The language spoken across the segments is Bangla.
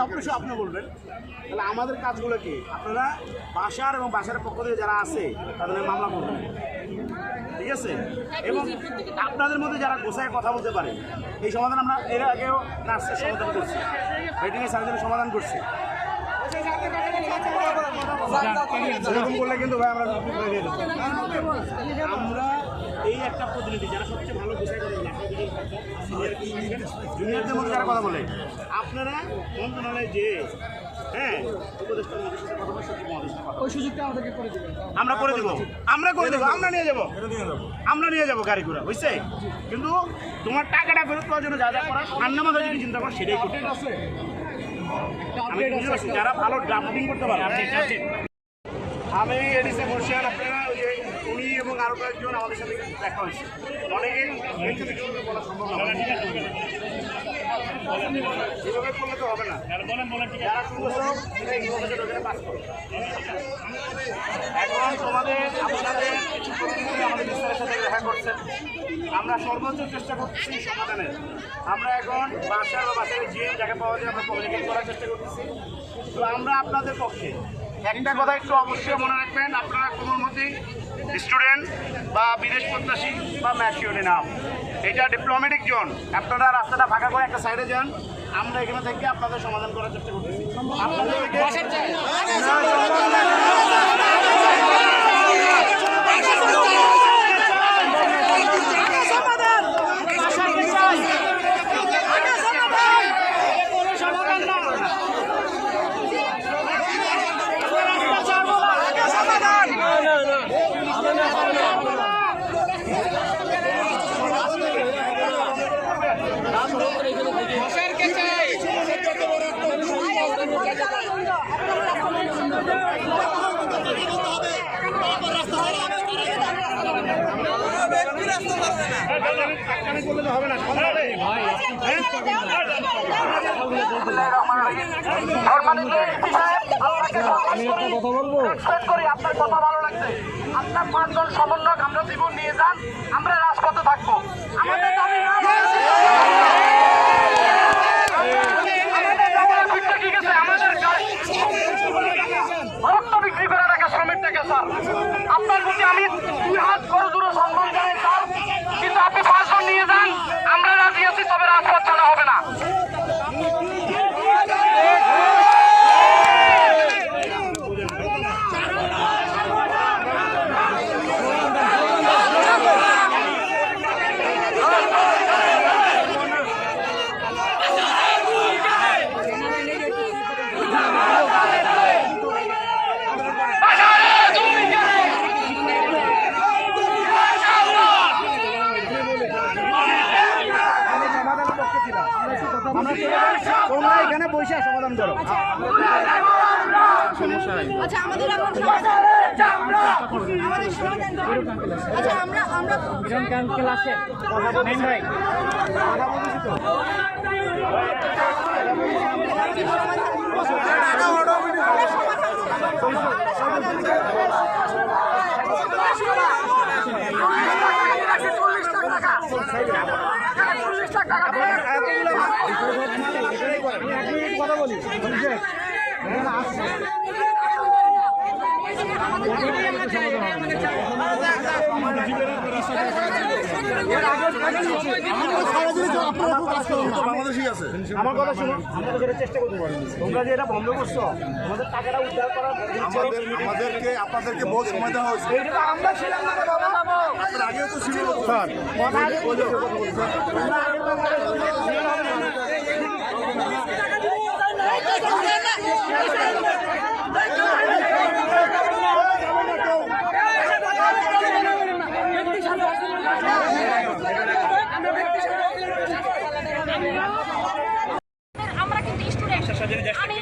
সব কিছু আপনি বলবেন। তাহলে আমাদের কাজগুলো কি, আপনারা বাসার এবং বাসার পক্ষ থেকে যারা আছে তাদের মামলা করবেন, ঠিক আছে? এবং আপনাদের মধ্যে যারা গোছায় কথা বলতে পারে, এই সমাধান আমরা এর আগেও নার্সের সমাধান করছি, ভেটেরিনারি সার্জনের সমাধান করছি। এরকম করলে কিন্তু ভাই আমরা এই একটা প্রতিনিধি যারা সবচেয়ে ভালো গোছায় কথা বলে, জুনিয়রদের মধ্যে যারা কথা বলে, আপনারা মন্ত্রণালয়ে যে উপদেষ্টার মধ্যে সাথে কথা বলে সচিব মহাদেশ ওই সুযোগটা আমাদেরকে করে দেবেন, আমরা করে দেবো, আমরা নিয়ে যাবো গাড়ি ঘোড়া, বুঝছে? কিন্তু তোমার টাকাটা ফেরত পাওয়ার জন্য যা যা করার সান্নামাজা যদি চিন্তা করো সেটাই করতে আছে। আমি বুঝতে পারছি যারা ভালো ড্রাফটিং করতে পারে। আমি এডিসি বর্ষিয়ান, আপনারা ওই যে উনি এবং আরও কয়েকজন আমাদের সাথে দেখা হয়েছে, অনেকে বলা সম্ভব না, এভাবে করলে তো হবে না। যারা শুনছো পাস করো। এখন তোমাদের আপনাদের কিছু প্রতিনিধি আমাদের বিস্তারের সাথে দেখা করছেন, আমরা সর্বোচ্চ চেষ্টা করতেছি সমাধানের। আমরা এখন বাসার বা বাসায় যে জায়গা পাওয়া যায় আমরা কমিউনিকেট করার চেষ্টা করতেছি। তো আমরা আপনাদের পক্ষে একটা কথা একটু অবশ্যই মনে রাখবেন, আপনারা কোনো মতেই স্টুডেন্ট বা বিদেশ প্রত্যাশী বা ম্যাচিওরি নাম, এটা ডিপ্লোম্যাটিক জোন। আপনারা রাস্তাটা ফাঁকা করে একটা সাইডে যান, আমরা এখানে থেকে আপনাদের সমাধান করার চেষ্টা করতেছি। আপনার কথা ভালো লাগছে, আপনার 5 জন সমন্বয়ক আমরা জীবন নিয়ে যান, আমরা রাজপথে থাকবো। আমাদের দাবি ঠিক আছে, আমাদের রক্ত বিক্রি করে রাখা শ্রমিকটাকে স্যার, আপনার প্রতি আমি 2 হাত করে দূরে সম্মান জানাই স্যার, কিন্তু আপনি 5 জন নিয়ে যান, আমরা রাজি আছি, তবে রাজপথ ছাড়া হবে না। তোমরা এখানে বসে সমাধান করো, সমস্যা নাই। আচ্ছা আমাদের এখন আমাদের সমাধান করো। আচ্ছা আমরা ক্লাসে মেন ভাই কথা বলছি তো কথা বলি আমার কথা শুনো, আমরা তো চেষ্টা করতে পারি। তোমরা যে এটা বন্ধ করছো, আমাদের টাকাটা উদ্ধার করার আমাদেরকে আপনাদেরকে বহু সময় দেওয়া হয়েছে। এইটা আমরা ছিলাম না বাবা, আগেও তো ছিল স্যার, কথা আগে বলে আমরা কিন্তু স্টুডেন্ট, আমি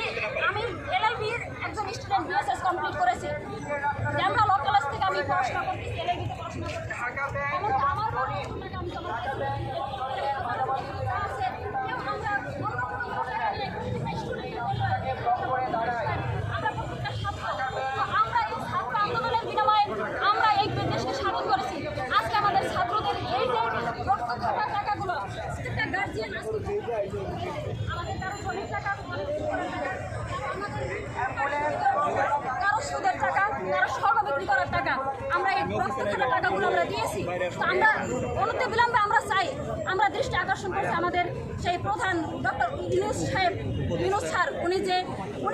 এলএলবির একজন স্টুডেন্ট, বিএসএস কমপ্লিট করেছি। আমরা ল কলেজ থেকে আমি পড়াশোনা করতেছি, এলএলবিতে পড়াশোনা করতেছি। আমার বাড়ি আমি তোমার আমরা এই ছাত্র আন্দোলনের বিনিময়ে আমরা এই দেশকে স্বাধীন করেছি। আজকে আমাদের ছাত্রদের এই যে রক্ত খাওয়া টাকাগুলো, প্রত্যেকটা গার্জিয়ান আজকে আমাদের কারো শরীর টাকা আমরা দিয়েছি। তো আমরা অনতি বিলম্বে আমরা চাই, আমরা দৃষ্টি আকর্ষণ করছি আমাদের সেই প্রধান ডক্টর ইউনূস সাহেব, ইউনূস স্যার, উনি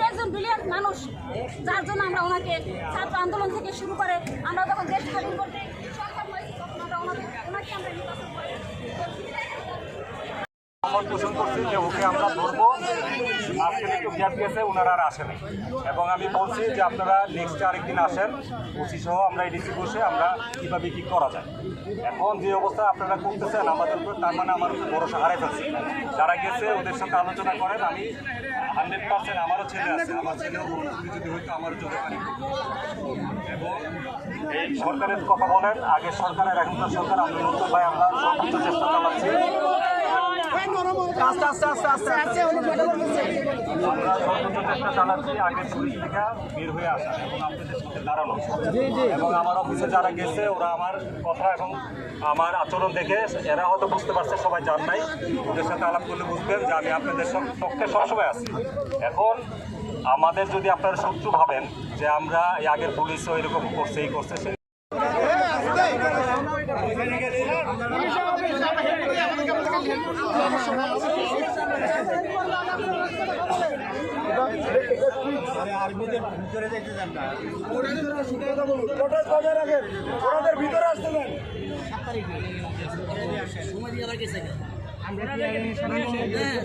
একজন ব্রিলিয়ান্ট মানুষ, যার জন্য আমরা ওনাকে ছাত্র আন্দোলন থেকে শুরু করে আমরা যখন দেশ স্বাধীন করতে সক্ষম হয়েছি তখন আমরা ওনাকে আমরা নির্বাচন করি। আমরা পোষণ করছি যে ওকে আমরা ধরবো, আজকে একটু গ্যাপ গেছে, ওনারা আর আসেনি। এবং আমি বলছি যে আপনারা নেক্সট আরেকদিন আসেন, ওসি সহ আমরা এডিসি বসে আমরা কীভাবে কী করা যায়। এখন যে অবস্থা আপনারা করতেছেন আমাদের উপর, তার মানে আমার ভরসা হারাই ফেলছে। যারা গেছে ওদের সাথে আলোচনা করেন, আমি 100% আমারও ছেলে আছে, আমার ছেলেও যদি হয়তো আমার জন্য পারি। এবং এই সরকারের কথা বলেন, আগের সরকারের এখনকার সরকার, আমরা নতুন ভাই আমরা সর্বোচ্চ চেষ্টা চালাচ্ছি। আমরা সর্বোচ্চ চেষ্টা চালাচ্ছি আগের পুলিশ থেকে বের হয়ে আসা এবং আপনাদের সাথে দাঁড়ানো। এবং আমার অফিসে যারা গেছে ওরা আমার কথা এবং আমার আচরণ দেখে এরা হয়তো বুঝতে পারছে, সবাই জান নাই, ওদের সাথে আলাপ করলে বুঝবেন যে আমি আপনাদের পক্ষে সবসময় আছি। এখন আমাদের যদি আপনারা শত্রু ভাবেন যে আমরা এই আগের পুলিশও এরকম করছে এই করছে, সে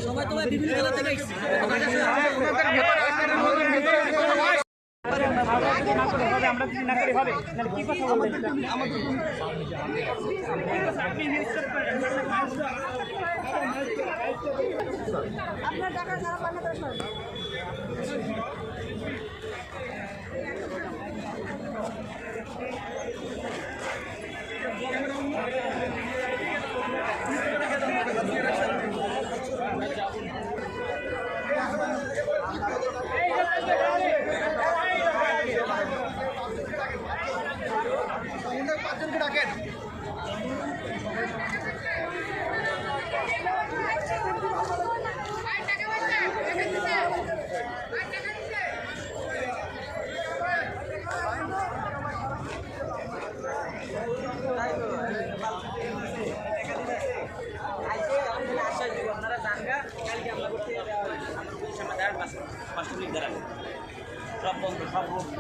সবাই তোমার বিভিন্ন জেলা থেকে এসেছে। আমরা যদি না করি হবে তাহলে কি কথা বলবেন? আপনার টাকা যারা পান না তারা সরকার। আপনারা জানগা কালকে আমরা করতে পাঁচটা মিনিট দাঁড়াবে, সব বন্ধ, সব বন্ধ।